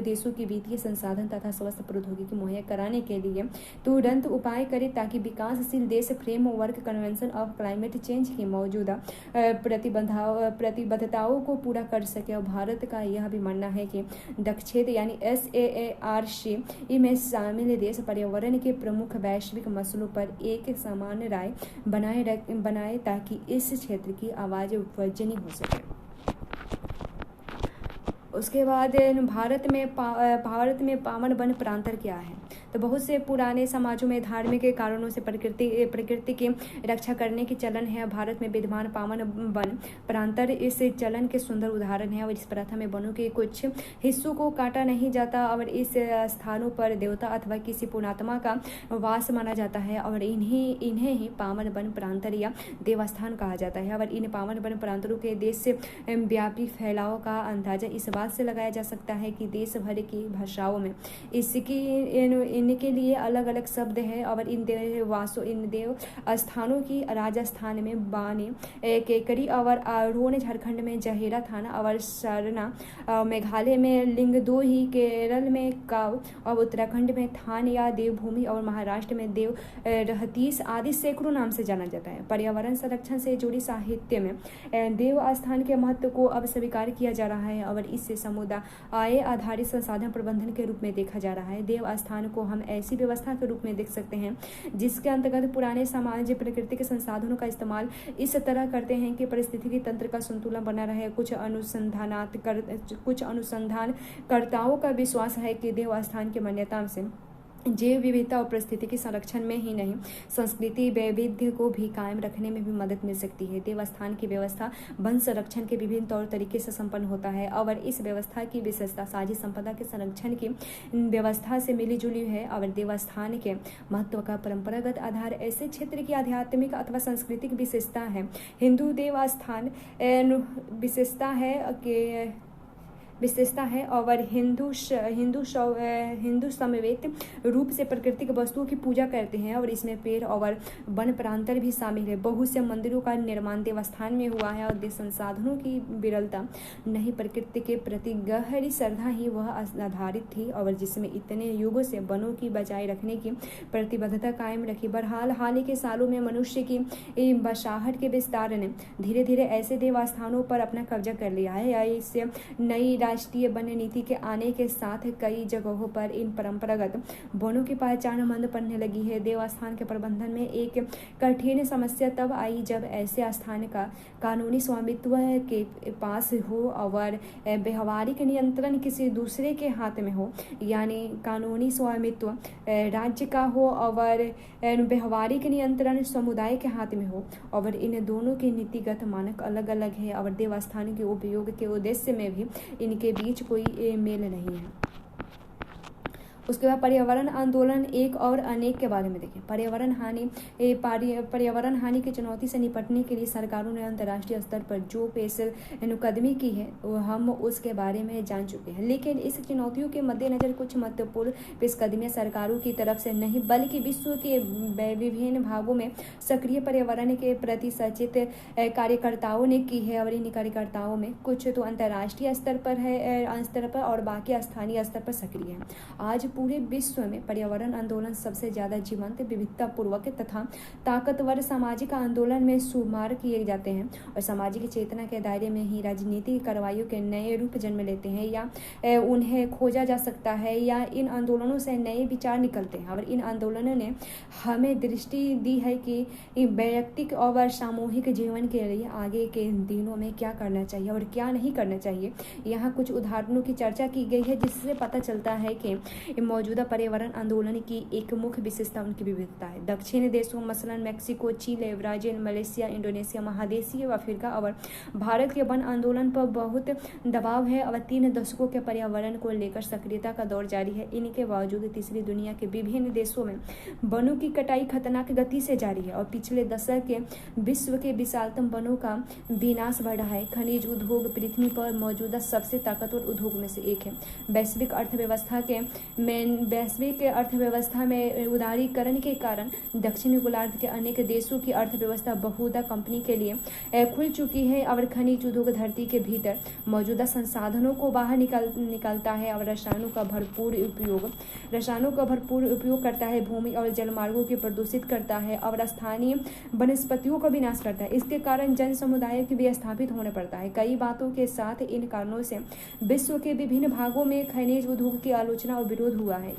देशों की वित्तीय संसाधन तथा स्वस्थ प्रौद्योगिकी मुहैया कराने के लिए तुरंत उपाय करें ताकि विकासशील देश framework convention of climate change की मौजूदा प्रतिबद्धताओं को पूरा कर सके। और भारत का यह भी मानना है कि दक्षिण यानी SAARC में शामिल देश पर्यावरण के प्रमुख वैश्विक मसलों पर एक समान राय बनाए ताकि इस क्षेत्र की आवाज़ वजनी हो सके। उसके बाद भारत में पावन वन प्रांतर क्या है? तो बहुत से पुराने समाजों में धार्मिक कारणों से प्रकृति की रक्षा करने की चलन है। भारत में विद्यमान पावन वन प्रांतर इस चलन के सुंदर उदाहरण है। और इस प्रथा में वनों के कुछ हिस्सों को काटा नहीं जाता और इस स्थानों पर देवता अथवा किसी पुण्यात्मा का वास माना जाता है और इन्हें ही पावन वन प्रांतर या देवस्थान कहा जाता है। और इन पावन वन प्रांतरों के देश व्यापी फैलाव का अंदाजा इस बात से लगाया जा सकता है कि देश भर की भाषाओं में इनके लिए अलग अलग शब्द हैं। और इन देव स्थानों की राजस्थान में बानी, केकरी और आरोन, झारखंड में जहेरा थाना और सरना, मेघालय में लिंगदोही, केरल में काव और उत्तराखंड में थान या देवभूमि और महाराष्ट्र में देव रहतीस आदि सैकड़ों नाम से जाना जाता है। पर्यावरण संरक्षण से जुड़ी साहित्य में देव स्थान के महत्व को अब स्वीकार किया जा रहा है और इससे समुदाय आधारित संसाधन प्रबंधन के रूप में देखा जा रहा है। देव स्थान को हम ऐसी व्यवस्था के रूप में देख सकते हैं जिसके अंतर्गत पुराने समाज प्रकृति के संसाधनों का इस्तेमाल इस तरह करते हैं कि परिस्थितिकी तंत्र का संतुलन बना रहे। कुछ अनुसंधानकर्ताओं का विश्वास है कि देव स्थान की मान्यता से जैव विविधता और परिस्थितिकी संरक्षण में ही नहीं, संस्कृति वैविध्य को भी कायम रखने में भी मदद मिल सकती है। देवस्थान की व्यवस्था वन संरक्षण के विभिन्न तौर तरीके से संपन्न होता है और इस व्यवस्था की विशेषता साझी संपदा के संरक्षण की व्यवस्था से मिली जुली है। और देवस्थान के महत्व का परंपरागत आधार ऐसे क्षेत्र की आध्यात्मिक अथवा सांस्कृतिक विशेषता है। हिंदू देवस्थान विशेषता है और हिंदू समवेत रूप से प्राकृतिक वस्तुओं की पूजा करते हैं और इसमें पेड़ और वन प्रांतर भी शामिल है। बहुत से मंदिरों का निर्माण देवस्थान में हुआ है और संसाधनों की विरलता नहीं, प्रकृति के प्रति गहरी श्रद्धा ही वह आधारित थी और जिसमें इतने युगों से वनों की बचाए रखने की प्रतिबद्धता कायम रखी। बहरहाल हाल ही के सालों में मनुष्य की बसाहट के विस्तार ने धीरे धीरे ऐसे देवस्थानों पर अपना कब्जा कर लिया है या इससे नई राष्ट्रीय वन नीति के आने के साथ कई जगहों पर इन परंपरागत वनों की पहचान मंद पड़ने लगी है। देवस्थान के प्रबंधन में एक कठिन समस्या तब आई जब ऐसे स्थान का कानूनी स्वामित्व के पास हो और व्यवहारिक नियंत्रण किसी दूसरे के हाथ में हो, यानी कानूनी स्वामित्व राज्य का हो और व्यवहारिक नियंत्रण समुदाय के हाथ में हो और इन दोनों के नीतिगत मानक अलग अलग है और देवस्थान के उपयोग के उद्देश्य में भी इनके बीच कोई मेल नहीं है। उसके बाद पर्यावरण आंदोलन एक और अनेक के बारे में देखें। पर्यावरण हानि की चुनौती से निपटने के लिए सरकारों ने अंतर्राष्ट्रीय स्तर पर जो पेशकदमी की है वो हम उसके बारे में जान चुके हैं, लेकिन इस चुनौतियों के मद्देनजर कुछ महत्वपूर्ण पेशकदमियां सरकारों की तरफ से नहीं बल्कि विश्व के विभिन्न भागों में सक्रिय पर्यावरण के प्रति सचेत कार्यकर्ताओं ने की है। और इन कार्यकर्ताओं में कुछ तो अंतर्राष्ट्रीय स्तर पर और बाकी स्थानीय स्तर पर सक्रिय है। आज पूरे विश्व में पर्यावरण आंदोलन सबसे ज्यादा जीवंत, विविधतापूर्वक तथा ताकतवर सामाजिक आंदोलन में शुमार किए जाते हैं और सामाजिक चेतना के दायरे में ही राजनीतिक कार्रवाइयों के नए रूप जन्म लेते हैं या उन्हें खोजा जा सकता है या इन आंदोलनों से नए विचार निकलते हैं। और इन आंदोलनों ने हमें दृष्टि दी है कि वैयक्तिक और सामूहिक जीवन के लिए आगे के दिनों में क्या करना चाहिए और क्या नहीं करना चाहिए। यहाँ कुछ उदाहरणों की चर्चा की गई है जिससे पता चलता है कि मौजूदा पर्यावरण आंदोलन की एक मुख्य विशेषता उनकी विविधता है। दक्षिणी देशों मसलन मेक्सिको, चिले, ब्राजील, मलेशिया, इंडोनेशिया, महादेशीय अफ्रीका और भारत के वन आंदोलन पर बहुत दबाव है और 3 दशकों के पर्यावरण को लेकर सक्रियता का दौर जारी है। इनके बावजूद तीसरी दुनिया के विभिन्न देशों में वनों की कटाई खतरनाक गति से जारी है और पिछले दशक के विश्व के विशालतम वनों का विनाश बढ़ रहा है। खनिज उद्योग पृथ्वी पर मौजूदा सबसे ताकतवर उद्योग में से एक है। वैश्विक अर्थव्यवस्था में उदारीकरण के कारण दक्षिणी गोलार्ध के अनेक देशों की अर्थव्यवस्था बहुधा कंपनी के लिए खुल चुकी है और खनिज उद्योग धरती के भीतर मौजूदा संसाधनों को बाहर निकालता है और रसायनों का भरपूर उपयोग करता है, भूमि और जलमार्गों को प्रदूषित करता है और स्थानीय वनस्पतियों का विनाश करता है। इसके कारण जन समुदाय के विस्थापित होने पड़ता है। कई बातों के साथ इन कारणों से विश्व के विभिन्न भागों में खनिज उद्योग की आलोचना और विरोध हुआ है।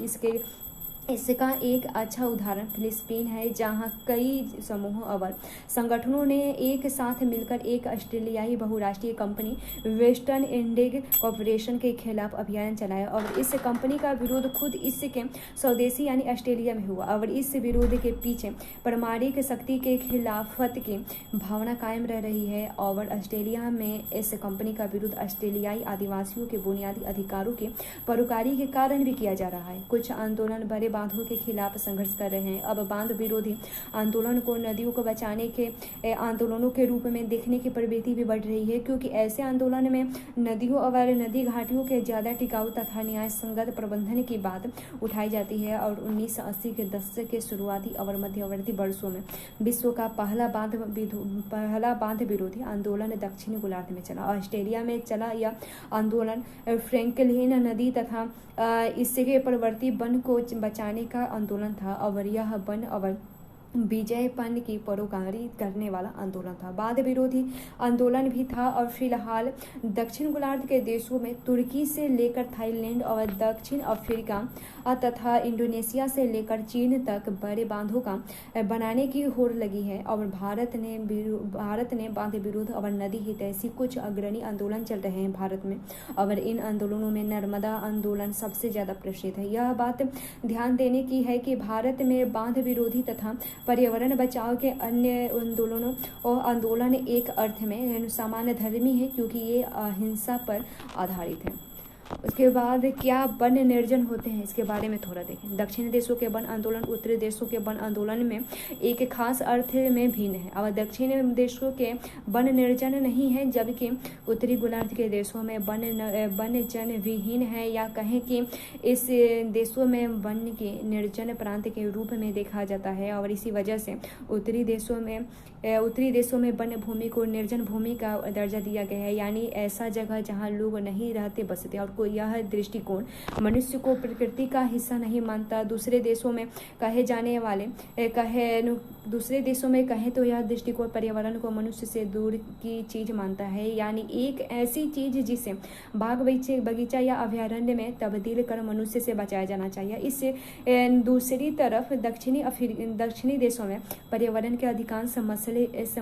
इसका एक अच्छा उदाहरण फिलिपीन है, जहां कई समूहों और संगठनों ने एक साथ मिलकर एक ऑस्ट्रेलियाई बहुराष्ट्रीय कंपनी वेस्टर्न इंडिग कॉर्पोरेशन के खिलाफ अभियान चलाया और इस कंपनी का विरोध खुद इसके स्वदेशी यानी ऑस्ट्रेलिया में हुआ। और इस विरोध के पीछे पारंपरिक शक्ति के खिलाफत की भावना कायम रह रही है और ऑस्ट्रेलिया में इस कंपनी का विरोध ऑस्ट्रेलियाई आदिवासियों के बुनियादी अधिकारों की परोकारी के कारण भी किया जा रहा है। कुछ आंदोलन बड़े बांधों के खिलाफ संघर्ष कर रहे हैं। अब बांध विरोधी आंदोलन को नदियों को बचाने के आंदोलनों के रूप में देखने की प्रवृत्ति भी बढ़ रही है, क्योंकि ऐसे आंदोलन में नदियों और नदी घाटियों के ज्यादा टिकाऊ तथा न्याय संगत प्रबंधन की बात उठाई जाती है। और 1980 के दशक के शुरुआती और मध्यवर्ती वर्षों में विश्व का पहला बांध विरोधी आंदोलन दक्षिणी गोलार्ध में चला। ऑस्ट्रेलिया में चला यह आंदोलन फ्रैंकलिन नदी तथा इसके प्रवर्ती वन को बचाने का आंदोलन था और यह वन और विजयपन की परोकारी करने वाला आंदोलन था। बांध विरोधी आंदोलन भी था और फिलहाल दक्षिण गोलार्ध के देशों में तुर्की से लेकर थाईलैंड और दक्षिण अफ्रीका तथा इंडोनेशिया से लेकर चीन तक बड़े बांधों का बनाने की होड़ लगी है। और भारत ने बांध विरोध और नदी हित ऐसी कुछ अग्रणी आंदोलन चल रहे हैं भारत में, और इन आंदोलनों में नर्मदा आंदोलन सबसे ज्यादा प्रसिद्ध है। यह बात ध्यान देने की है कि भारत में बांध विरोधी तथा पर्यावरण बचाव के अन्य आंदोलन एक अर्थ में सामान्य धर्मी है, क्योंकि ये अहिंसा पर आधारित है। उसके बाद क्या वन निर्जन होते हैं, इसके बारे में थोड़ा देखें। दक्षिणी देशों के वन आंदोलन उत्तरी देशों के वन आंदोलन में एक खास अर्थ में भिन्न है। और दक्षिणी देशों के वन निर्जन नहीं है, जबकि उत्तरी गोलार्ध के देशों में वन जन विहीन है, या कहें कि इस देशों में वन के निर्जन प्रांत के रूप में देखा जाता है। और इसी वजह से उत्तरी देशों में वन भूमि को निर्जन भूमि का दर्जा दिया गया है, यानी ऐसा जगह जहाँ लोग नहीं रहते बसते। और कोई यह दृष्टिकोण मनुष्य को प्रकृति का हिस्सा नहीं मानता। दूसरे देशों में कहे तो यह दृष्टिकोण पर्यावरण को मनुष्य से दूर की चीज मानता है, यानी एक ऐसी चीज जिसे बाग बगीचा या अभयारण्य में तब्दील कर मनुष्य से बचाया जाना चाहिए। इससे दूसरी तरफ दक्षिणी देशों में पर्यावरण के अधिकांश मसले इस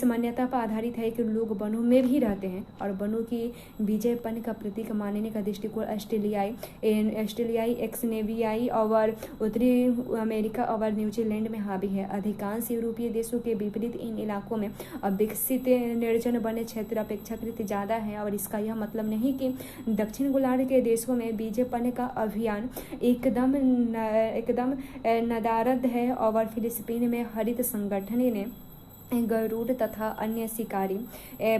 मान्यता पर आधारित है कि लोग वनों में भी रहते हैं और वनों की विजयपन का प्रतीक मानने का दृष्टिकोण ऑस्ट्रेलियाई, एक्सनेवियाई और उत्तरी अमेरिका और न्यूजीलैंड में हावी है। अधिकांश यूरोपीय देशों के विपरीत इन इलाकों में अब विकसित निर्जन वन्य क्षेत्र अपेक्षाकृत ज़्यादा है। और इसका यह मतलब नहीं कि दक्षिण गोलार्ध के देशों में बीजेपन का अभियान एकदम नदारद है। और फिलिस्तीन में हरित संगठन ने गरुड़ तथा अन्य शिकारी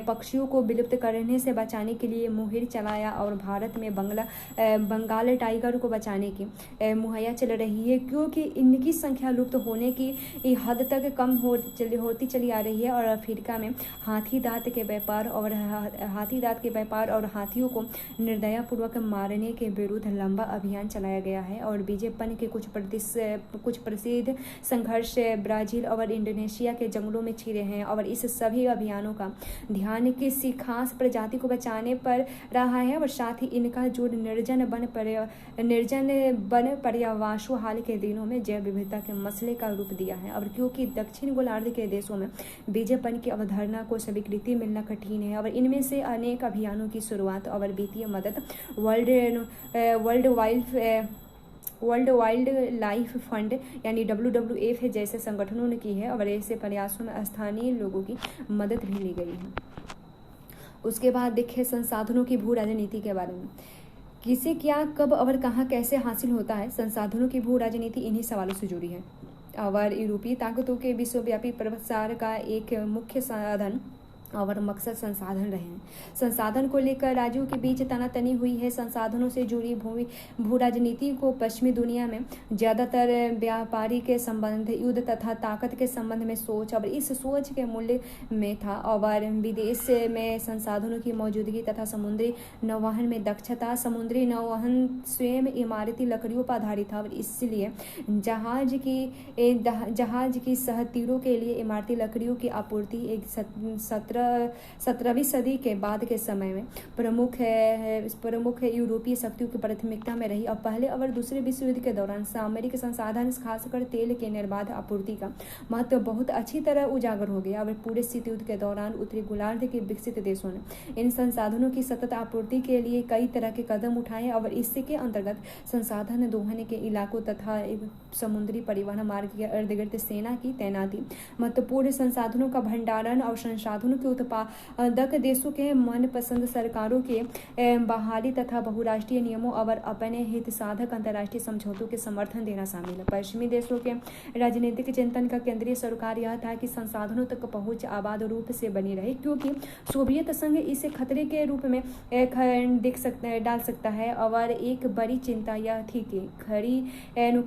पक्षियों को विलुप्त करने से बचाने के लिए मुहिम चलाया। और भारत में बंगाल टाइगर को बचाने की मुहैया चल रही है, क्योंकि इनकी संख्या लुप्त होने की हद तक कम होती चली आ रही है। और अफ्रीका में हाथी दांत के व्यापार और हाथियों को निर्दयपूर्वक मारने के विरुद्ध लंबा अभियान चलाया गया है। और बीजेपन के कुछ प्रसिद्ध संघर्ष ब्राजील और इंडोनेशिया के जंगलों में छिड़े हैं। और इस सभी अभियानों का ध्यान किसी खास प्रजाति को बचाने पर रहा है। और साथ ही इनका जो निर्जन वन पर्यावरण हाल के दिनों में जैव विविधता के मसले का रूप दिया है। और क्योंकि दक्षिण गोलार्ध के देशों में बीजेपन की अवधारणा को स्वीकृति मिलना कठिन है, और इनमें से अनेक अभियानों की शुरुआत और वित्तीय मदद वर्ल्ड वाइल्ड लाइफ फंड यानी WWF जैसे संगठनों ने की है। और ऐसे प्रयासों में स्थानीय लोगों की मदद भी ली गई है। उसके बाद देखिए संसाधनों की भू राजनीति के बारे में। किसे क्या कब और कहाँ कैसे हासिल होता है, संसाधनों की भू राजनीति इन्हीं सवालों से जुड़ी है। और यूरोपीय ताकतों के विश्वव्यापी प्रसार का एक मुख्य साधन और मकसद संसाधन रहे हैं। संसाधन को लेकर राज्यों के बीच तनातनी हुई है। संसाधनों से जुड़ी भू राजनीति को पश्चिमी दुनिया में ज़्यादातर व्यापारी के संबंध, युद्ध तथा ताकत के संबंध में सोच और इस सोच के मूल्य में था। और विदेश में संसाधनों की मौजूदगी तथा समुद्री नौवहन में दक्षता। समुद्री नौवहन स्वयं इमारती लकड़ियों पर आधारित था, और इसलिए जहाज की सहतीरों के लिए इमारती लकड़ियों की आपूर्ति एक 17वीं सदी के बाद के समय में प्रमुख यूरोपीय शक्तियों की प्राथमिकता में रही। और पहले और दूसरे विश्व युद्ध के दौरान सामरिक संसाधन खासकर तेल के निर्बाध आपूर्ति का महत्व बहुत अच्छी तरह उजागर हो गया। और पूरे शीत युद्ध के दौरान उत्तरी गोलार्ध के विकसित देशों ने इन संसाधनों की सतत आपूर्ति के लिए कई तरह के कदम उठाए। और इसके अंतर्गत संसाधन दोहन के इलाकों तथा समुद्री परिवहन मार्ग के इर्द गिर्द सेना की तैनाती, महत्वपूर्ण संसाधनों का भंडारण और संसाधनों के उत्पादक देशों के मनपसंद सरकारों के बहाली तथा बहुराष्ट्रीय नियमों और अपने हित साधक अंतर्राष्ट्रीय समझौतों के समर्थन देना शामिल है। पश्चिमी देशों के राजनीतिक चिंतन का केंद्रीय सरोकार यह था कि संसाधनों तक पहुंच आबाद रूप से बनी रहे, क्योंकि सोवियत संघ इसे खतरे के रूप में डाल सकता है। और एक बड़ी चिंता यह थी कि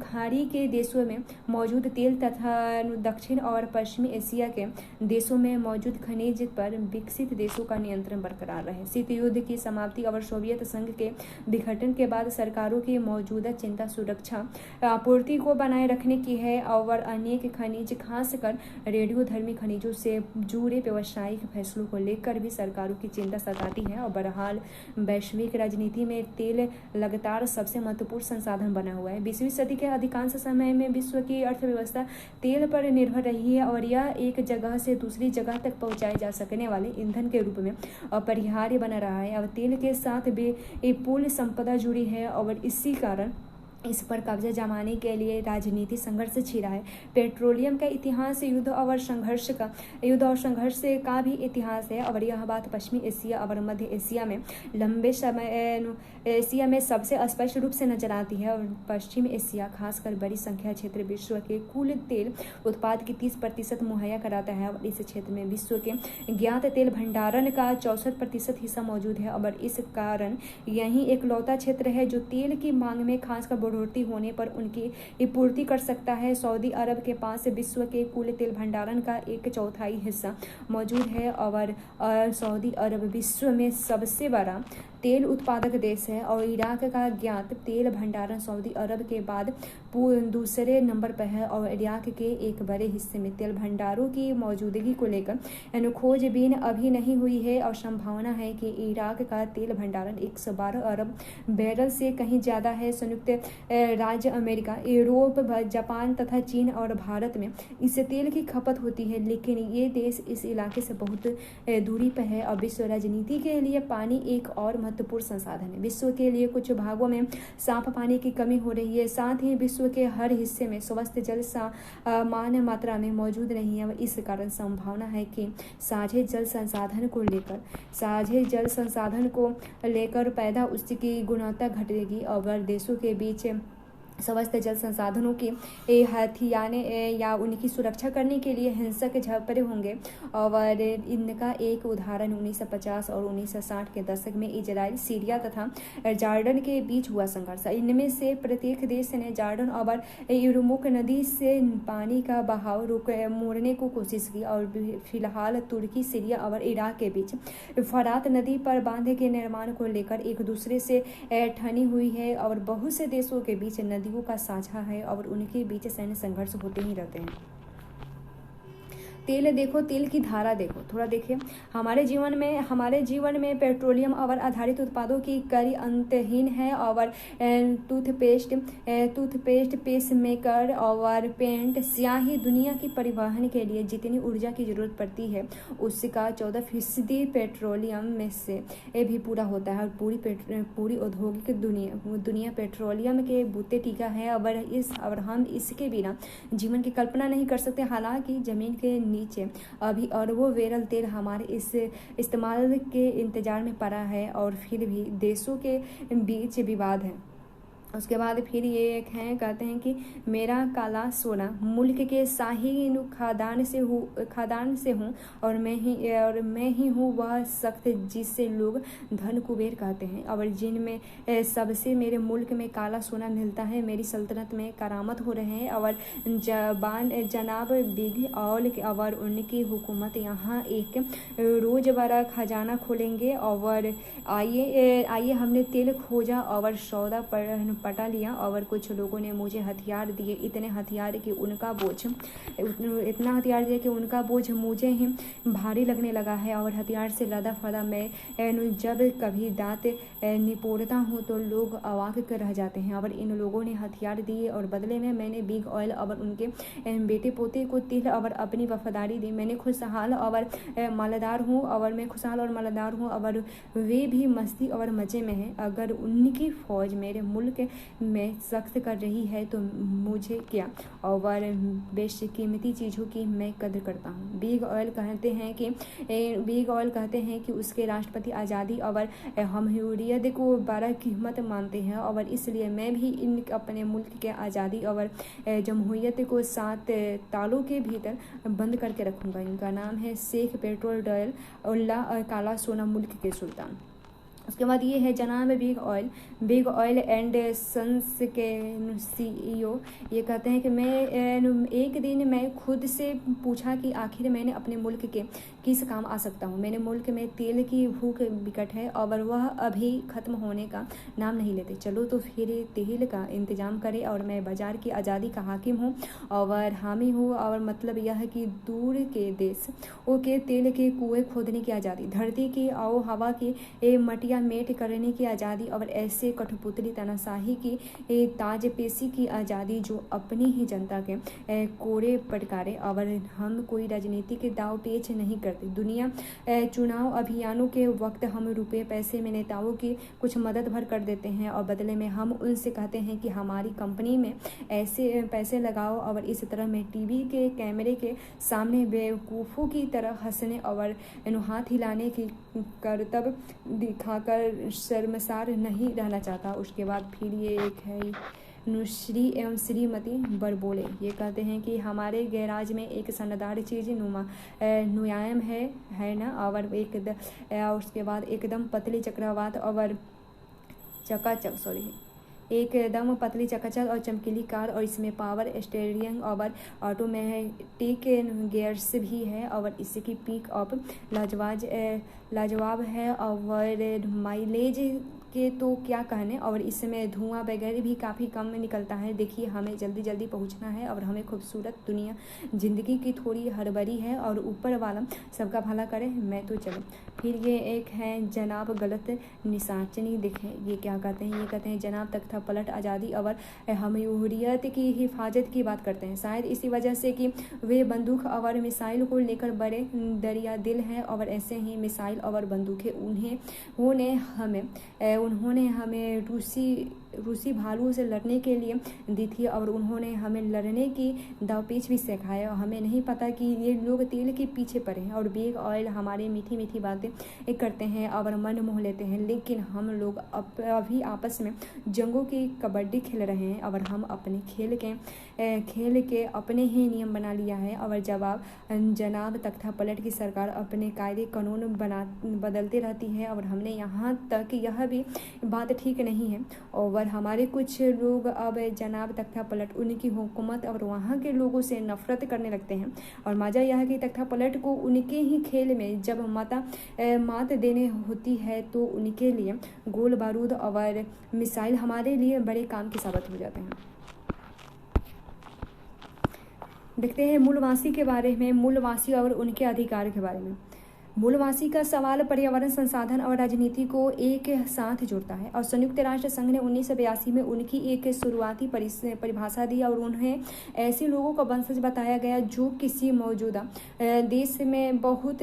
खाड़ी के देशों में मौजूद तेल तथा दक्षिण और पश्चिमी एशिया के देशों में मौजूद खनिज पर विकसित देशों का नियंत्रण बरकरार रहे। शीत युद्ध की समाप्ति और सोवियत संघ के विघटन के बाद सरकारों की मौजूदा चिंता सुरक्षा आपूर्ति को बनाए रखने की है। और अनेक खनिज, खासकर रेडियोधर्मी खनिजों से जुड़े व्यावसायिक फैसलों को लेकर भी सरकारों की चिंता सताती है। और बहरहाल वैश्विक राजनीति में तेल लगातार सबसे महत्वपूर्ण संसाधन बना हुआ है। 20वीं सदी के अधिकांश समय में विश्व की अर्थव्यवस्था तेल पर निर्भर रही है, और यह एक जगह से दूसरी जगह तक पहुंचाए जा सकने वाले ईंधन के रूप में अपरिहार्य बना रहा है। अब तेल के साथ विपुल संपदा जुड़ी है, और इसी कारण इस पर कब्जा जमाने के लिए राजनीति संघर्ष छिड़ा है। पेट्रोलियम का इतिहास युद्ध और संघर्ष का भी इतिहास है। और यह बात पश्चिमी एशिया और मध्य एशिया में लंबे समय एशिया में सबसे स्पष्ट रूप से नजर आती है। और पश्चिम एशिया खासकर बड़ी संख्या क्षेत्र विश्व के कुल तेल उत्पाद की 30% मुहैया कराता है। और इस क्षेत्र में विश्व के ज्ञात तेल भंडारण का 64% हिस्सा मौजूद है। और इस कारण यही एक लौता क्षेत्र है जो तेल की मांग में खासकर बढ़ोतरी होने पर उनकी पूर्ति कर सकता है। सऊदी अरब के पास विश्व के कुल तेल भंडारण का 1/4 हिस्सा मौजूद है। और सऊदी अरब विश्व में सबसे बड़ा तेल उत्पादक देश है। और इराक का ज्ञात तेल भंडारण सऊदी अरब के बाद दूसरे नंबर पर है। और इराक के एक बड़े हिस्से में तेल भंडारों की मौजूदगी को लेकर खोजबीन अभी नहीं हुई है। और संभावना है कि इराक का तेल भंडारण 112 अरब बैरल से कहीं ज़्यादा है। संयुक्त राज्य अमेरिका, यूरोप, जापान तथा चीन और भारत में इस तेल की खपत होती है, लेकिन ये देश इस इलाके से बहुत दूरी पर है। और विश्व राजनीति के लिए पानी एक और महत्वपूर्ण संसाधन है। विश्व के लिए कुछ भागों में साफ पानी की कमी हो रही है, साथ ही विश्व के हर हिस्से में स्वस्थ जल सामान्य मात्रा में मौजूद नहीं है। इस कारण संभावना है कि साझे जल संसाधन को लेकर पैदा उसकी गुणवत्ता घटेगी। अगर देशों के बीच स्वस्थ जल संसाधनों की हथियाने या उनकी सुरक्षा करने के लिए हिंसक झगड़े होंगे। और इनका एक उदाहरण 1950 और 1960 के दशक में इजराइल, सीरिया तथा जॉर्डन के बीच हुआ संघर्ष। इनमें से प्रत्येक देश ने जॉर्डन और यरमुक नदी से पानी का बहाव मोड़ने को कोशिश की। और फिलहाल तुर्की, सीरिया और इराक के बीच फरात नदी पर बांध के निर्माण को लेकर एक दूसरे से ठनी हुई है। और बहुत से देशों के बीच नदियों का साझा है और उनके बीच सैन्य संघर्ष होते ही रहते हैं। तेल देखो, तेल की धारा देखो, थोड़ा देखिए। हमारे जीवन में पेट्रोलियम और आधारित उत्पादों की कड़ी अंतहीन है। और टूथपेस्ट, पेसमेकर और पेंट, स्याही, दुनिया की परिवहन के लिए जितनी ऊर्जा की जरूरत पड़ती है उसका 14% पेट्रोलियम में से भी पूरा होता है। और पूरी औद्योगिक दुनिया पेट्रोलियम के बूते टीका है। और हम इसके बिना जीवन की कल्पना नहीं कर सकते। हालांकि जमीन के नीचे अभी अरबों बैरल तेल हमारे इस इस्तेमाल के इंतजार में पड़ा है। और फिर भी देशों के बीच विवाद है। उसके बाद फिर ये एक है, कहते हैं कि मेरा काला सोना मुल्क के शाही खादान से हूँ और मैं ही हूँ वह सख्त जिससे लोग धन कुबेर कहते हैं। और जिनमें सबसे मेरे मुल्क में काला सोना मिलता है। मेरी सल्तनत में करामत हो रहे हैं। और जनाब बिग ऑयल और उनकी हुकूमत यहाँ एक रोज बड़ा खजाना खोलेंगे। और आइए हमने तेल खोजा और सौदा पटा लिया। और कुछ लोगों ने मुझे हथियार दिए, इतना हथियार दिया कि उनका बोझ मुझे ही भारी लगने लगा है। और हथियार से लदा फदा मैं जब कभी दांत निपोड़ता हूँ तो लोग अवाक कर रह जाते हैं। और इन लोगों ने हथियार दिए और बदले में मैंने बिग ऑयल और उनके बेटे पोते को तिल और अपनी वफादारी दी। मैं खुशहाल और मालदार हूँ और वे भी मस्ती और मजे में हैं। अगर उनकी फौज मेरे मुल्क में सख्त कर रही है तो मुझे क्या। और बेशकीमती चीज़ों की मैं कदर करता हूँ। बिग ऑयल कहते हैं कि उसके राष्ट्रपति आज़ादी और हमहूरियत को बड़ा कीमत मानते हैं। और इसलिए मैं भी अपने मुल्क के आज़ादी और जमहूरियत को 7 तालों के भीतर बंद करके रखूँगा। इनका नाम है शेख पेट्रोल डॉयल उल्लाह काला सोना मुल्क के सुल्तान। उसके बाद ये है जनाब बिग ऑयल एंड सन्स के CEO। ये कहते हैं कि एक दिन मैं खुद से पूछा कि आखिर मैंने अपने मुल्क के किस काम आ सकता हूँ। मेरे मुल्क में तेल की भूख विकट है और वह अभी ख़त्म होने का नाम नहीं लेते। चलो तो फिर तेल का इंतज़ाम करें। और मैं बाज़ार की आज़ादी का हाकिम हूँ और हामी हूँ। और मतलब यह है कि दूर के देशों के तेल के कुएँ खोदने की आज़ादी, धरती की आओ हवा की मटिया मेट करने की आज़ादी और ऐसे कठपुतली तानाशाही की ताजपेशी की आज़ादी जो अपनी ही जनता के कोड़े पटकारे। और हम कोई राजनीति के दाव पेच नहीं करते। दुनिया चुनाव अभियानों के वक्त हम रुपये पैसे में नेताओं की कुछ मदद भर कर देते हैं और बदले में हम उनसे कहते हैं कि हमारी कंपनी में ऐसे पैसे लगाओ। और इस तरह में टीवी के कैमरे के सामने बेवकूफ़ों की तरह हंसने और हाथ हिलाने की करतब दिखाकर शर्मसार नहीं रहना चाहता। उसके बाद फिर ये एक है नुश्री एवं श्रीमती बरबोले। ये कहते हैं कि हमारे गैराज में एक शानदार चीज़ नुयाम है ना। और उसके बाद एकदम पतली चक्रवात और एकदम पतली चकाचक और चमकीली कार। और इसमें पावर स्टीयरिंग और ऑटोमेटिक गियर्स भी है। और इसकी पिक अप लाजवाब है और माइलेज के तो क्या कहने, और इसमें धुआं वगैरह भी काफ़ी कम निकलता है। देखिए हमें जल्दी जल्दी पहुंचना है और हमें खूबसूरत दुनिया ज़िंदगी की थोड़ी हड़बड़ी है, और ऊपर वाला सबका भला करे, मैं तो चलो। फिर ये एक है जनाब गलत निशाचनी। देखें ये क्या कहते हैं, ये कहते हैं जनाब तख्ता पलट आज़ादी और हमयूरियत की हिफाजत की बात करते हैं। शायद इसी वजह से कि वे बंदूक और मिसाइल को लेकर बड़े दरिया दिल हैं, और ऐसे ही मिसाइल और बंदूकें उन्होंने हमें रूसी भालुओं से लड़ने के लिए दी थी, और उन्होंने हमें लड़ने की दावपेच भी सिखाया। हमें नहीं पता कि ये लोग तेल के पीछे पड़े हैं और बिग ऑयल हमारी मीठी मीठी बातें करते हैं और मन मोह लेते हैं, लेकिन हम लोग अभी आपस में जंगों की कबड्डी खेल रहे हैं, और हम अपने खेल के अपने ही नियम बना लिया है। और जनाब तख्ता पलट की सरकार अपने कायदे कानून बदलते रहती है, और हमने यहाँ तक यह भी बात ठीक नहीं है, और हमारे कुछ लोग अब जनाब तख्ता पलट उनकी हुकूमत और वहाँ के लोगों से नफरत करने लगते हैं। और मज़ा यह है कि तख्ता पलट को उनके ही खेल में जब मात देने होती है तो उनके लिए गोल बारूद और मिसाइल हमारे लिए बड़े काम के साबित हो जाते हैं। देखते हैं मूलवासी के बारे में, मूलवासी और उनके अधिकार के बारे में। मूलवासी का सवाल पर्यावरण संसाधन और राजनीति को एक साथ जोड़ता है, और संयुक्त राष्ट्र संघ ने 1982 में उनकी एक शुरुआती परिभाषा दी, और उन्हें ऐसे लोगों का वंशज बताया गया जो किसी मौजूदा देश में बहुत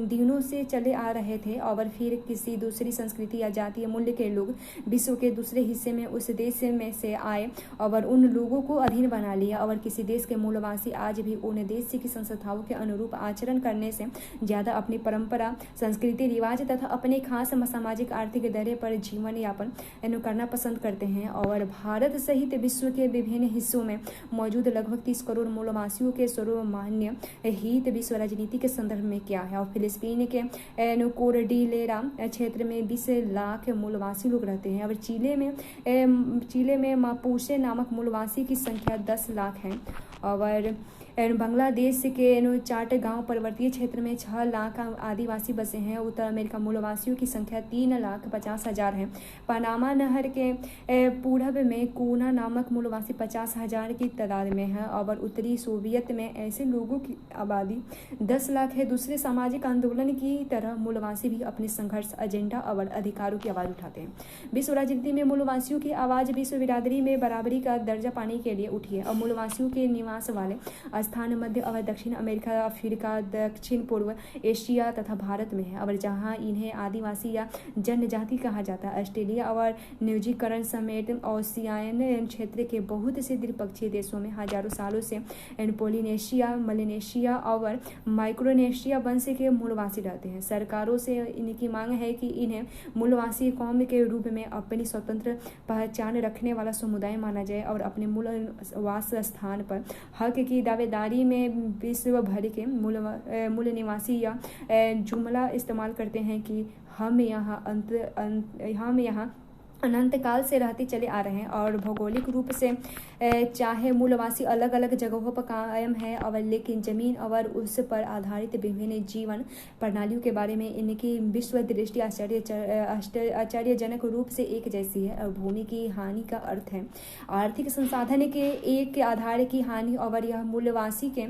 दिनों से चले आ रहे थे, और फिर किसी दूसरी संस्कृति या जातीय मूल्य के लोग विश्व के दूसरे हिस्से में उस देश में से आए और उन लोगों को अधीन बना लिया। और किसी देश के मूलवासी आज भी उन देश की संस्थाओं के अनुरूप आचरण करने से ज़्यादा अपनी परंपरा, संस्कृति, रिवाज तथा अपने खास सामाजिक आर्थिक दायरे पर जीवन यापन करना पसंद करते हैं। और भारत सहित विश्व के विभिन्न हिस्सों में मौजूद लगभग 30 करोड़ मूलवासियों के सर्वमान्य हित विश्व राजनीति के संदर्भ में क्या है। और फिलिस्तीन के कोर्डिलेरा क्षेत्र में 20 लाख मूलवासी लोग रहते हैं, और चिले में मापुचे नामक मूलवासी की संख्या 10 लाख है। और बांग्लादेश के चाटगांव पर्वतीय क्षेत्र में 6 लाख आदिवासी बसे हैं। उत्तर अमेरिका मूलवासियों की संख्या 3,50,000 है। पनामा नहर के पूरब में कूना नामक मूलवासी 50,000 की तादाद में है, और उत्तरी सोवियत में ऐसे लोगों की आबादी 10 लाख है। दूसरे सामाजिक आंदोलन की तरह मूलवासी भी अपने संघर्ष, एजेंडा और अधिकारों की आवाज़ उठाते हैं। विश्व राजनीति में मूलवासियों की आवाज़ विश्व बिरादरी में बराबरी का दर्जा पाने के लिए उठी है, और मूलवासियों के निवास वाले स्थान मध्य और दक्षिण अमेरिका, अफ्रीका, दक्षिण पूर्व एशिया तथा भारत में है, और जहां इन्हें आदिवासी या जनजाति कहा जाता है। ऑस्ट्रेलिया और न्यूजीलैंड समेत ओशियानियन क्षेत्र के बहुत से द्विपक्षीय देशों में हजारों सालों से पोलिनेशिया, मलेशिया और माइक्रोनेशिया वंश के मूलवासी रहते हैं। सरकारों से इनकी मांग है कि इन्हें मूलवासी कौम के रूप में अपनी स्वतंत्र पहचान रखने वाला समुदाय माना जाए, और अपने मूल वास स्थान पर हक की दावेदारी में विश्व भर के मूल निवासी या जुमला इस्तेमाल करते हैं कि हम यहाँ अनंत काल से रहते चले आ रहे हैं, और भौगोलिक रूप से चाहे मूलवासी अलग अलग जगहों पर कायम है, और लेकिन जमीन और उस पर आधारित विभिन्न जीवन प्रणालियों के बारे में इनकी विश्व दृष्टि आश्चर्यजनक रूप से एक जैसी है। और भूमि की हानि का अर्थ है आर्थिक संसाधन के एक आधार की हानि, और यह मूलवासी के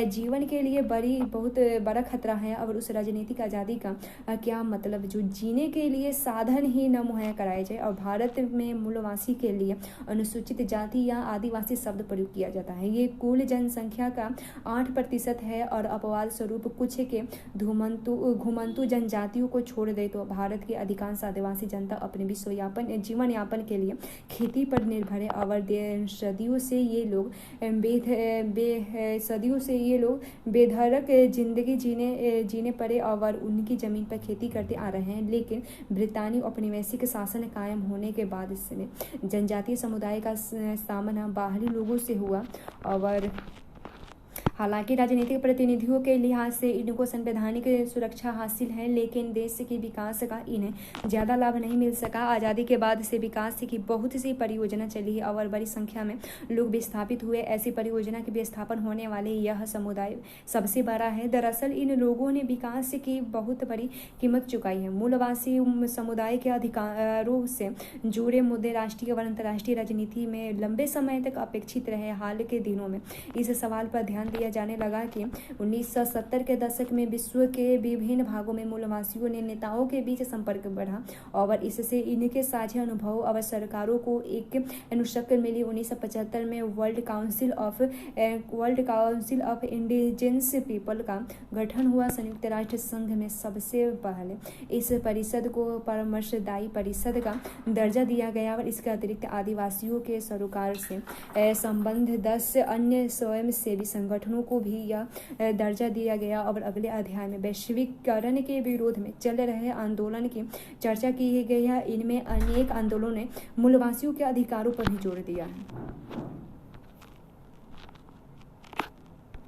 जीवन के लिए बहुत बड़ा खतरा है। और उस राजनीतिक आज़ादी का क्या मतलब जो जीने के लिए साधन ही न मुहैया कराए जाए। और भारत में मूलवासी के लिए अनुसूचित जाति या आदिवासी शब्द प्रयोग किया जाता है। ये कुल जनसंख्या का 8% है, और अपवाद स्वरूप कुछ के घुमंतु जनजातियों को छोड़ दे तो भारत की अधिकांश आदिवासी जनता अपने जीवन यापन के लिए खेती पर निर्भर है। और सदियों से ये लोग बेधड़क जिंदगी जीने पड़े और उनकी जमीन पर खेती करते आ रहे हैं। लेकिन ब्रितानी औपनिवेशिक शासन कायम होने के बाद इसमें जनजातीय समुदाय का सामना बाहरी लोगों से हुआ, और हालांकि राजनीतिक प्रतिनिधियों के लिहाज से इनको संवैधानिक सुरक्षा हासिल है, लेकिन देश के विकास का इन्हें ज़्यादा लाभ नहीं मिल सका। आज़ादी के बाद से विकास की बहुत सी परियोजना चली है और बड़ी संख्या में लोग विस्थापित हुए। ऐसी परियोजना के विस्थापन होने वाले यह समुदाय सबसे बड़ा है। दरअसल इन लोगों ने विकास की बहुत बड़ी कीमत चुकाई है। मूलवासी समुदाय के अधिकारों से जुड़े मुद्दे राष्ट्रीय व अंतर्राष्ट्रीय राजनीति में लंबे समय तक अपेक्षित रहे। हाल के दिनों में इस सवाल पर ध्यान दिया जाने लगा कि 1970 के दशक में विश्व के विभिन्न भागों में मूलवासियों ने नेताओं के बीच संपर्क बढ़ा और इससे इनके साझा अनुभव और सरकारों को एक अनुशक्ति मिली। 1975 में world council of indigenous people का गठन हुआ। संयुक्त राष्ट्र संघ में सबसे पहले इस परिषद को परामर्शदायी परिषद का दर्जा दिया गया और इसके अतिरिक्त आदिवासियों के सरोकार से संबंध 10 अन्य स्वयंसेवी संगठनों को भी यह दर्जा दिया गया। और अगले अध्याय में वैश्वीकरण के विरोध में चल रहे आंदोलन की चर्चा की गई है। इनमें अनेक आंदोलनों ने मूलवासियों के अधिकारों पर भी जोर दिया है।